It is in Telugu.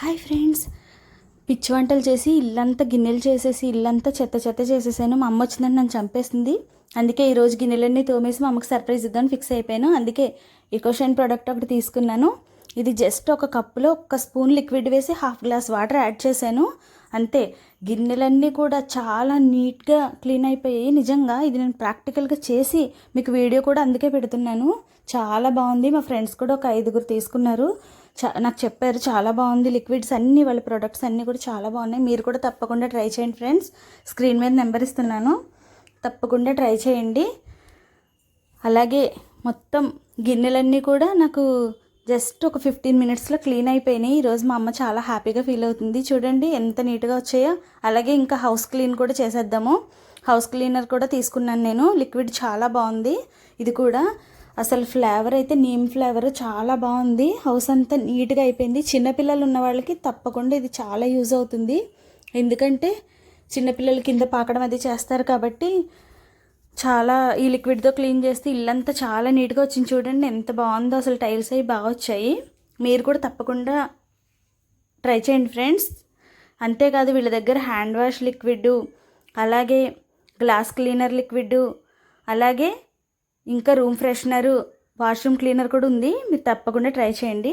హాయ్ ఫ్రెండ్స్, పిచ్చి వంటలు చేసి ఇల్లంతా గిన్నెలు చేసేసి ఇల్లంతా చెత్త చెత్త చేసేసాను. మా అమ్మ వచ్చిందని నన్ను చంపేసింది. అందుకే ఈరోజు గిన్నెలన్నీ తోమేసి మా అమ్మకి సర్ప్రైజ్ ఇద్దామని ఫిక్స్ అయిపోయాను. అందుకే ఈకోషైన్ ప్రోడక్ట్ ఒకటి తీసుకున్నాను. ఇది జస్ట్ ఒక కప్పులో 1 స్పూన్ లిక్విడ్ వేసి 1/2 గ్లాస్ వాటర్ యాడ్ చేశాను. అంతే. గిన్నెలన్నీ కూడా చాలా నీట్గా క్లీన్ అయిపోయాయి. నిజంగా ఇది నేను ప్రాక్టికల్గా చేసి మీకు వీడియో కూడా అందుకే పెడుతున్నాను. చాలా బాగుంది. మా ఫ్రెండ్స్ కూడా ఒక 5గురు తీసుకున్నారు. నాకు చెప్పారు చాలా బాగుంది. లిక్విడ్స్ అన్నీ, వాళ్ళ ప్రొడక్ట్స్ అన్నీ కూడా చాలా బాగున్నాయి. మీరు కూడా తప్పకుండా ట్రై చేయండి ఫ్రెండ్స్. స్క్రీన్ మీద నెంబర్ ఇస్తున్నాను, తప్పకుండా ట్రై చేయండి. అలాగే మొత్తం గిన్నెలన్నీ కూడా నాకు జస్ట్ ఒక 15 మినిట్స్లో క్లీన్ అయిపోయినాయి. ఈరోజు మా అమ్మ చాలా హ్యాపీగా ఫీల్ అవుతుంది. చూడండి ఎంత నీట్గా వచ్చాయో. అలాగే ఇంకా హౌస్ క్లీన్ కూడా చేసేద్దాము. హౌస్ క్లీనర్ కూడా తీసుకున్నాను నేను. లిక్విడ్ చాలా బాగుంది. ఇది కూడా అసలు ఫ్లేవర్ అయితే నీమ్ ఫ్లేవర్ చాలా బాగుంది. హౌస్ అంతా నీట్గా అయిపోయింది. చిన్నపిల్లలు ఉన్న వాళ్ళకి తప్పకుండా ఇది చాలా యూజ్ అవుతుంది. ఎందుకంటే చిన్నపిల్లలు కింద పాకడం అది చేస్తారు కాబట్టి చాలా ఈ లిక్విడ్తో క్లీన్ చేస్తే ఇల్లంతా చాలా నీట్గా వచ్చింది. చూడండి ఎంత బాగుందో. అసలు టైల్స్ అవి బాగా వచ్చాయి. మీరు కూడా తప్పకుండా ట్రై చేయండి ఫ్రెండ్స్. అంతేకాదు వీళ్ళ దగ్గర హ్యాండ్ వాష్ లిక్విడ్, అలాగే గ్లాస్ క్లీనర్ లిక్విడ్, అలాగే ఇంకా రూమ్ ఫ్రెషనరు, వాష్రూమ్ క్లీనర్ కూడా ఉంది. మీరు తప్పకుండా ట్రై చేయండి.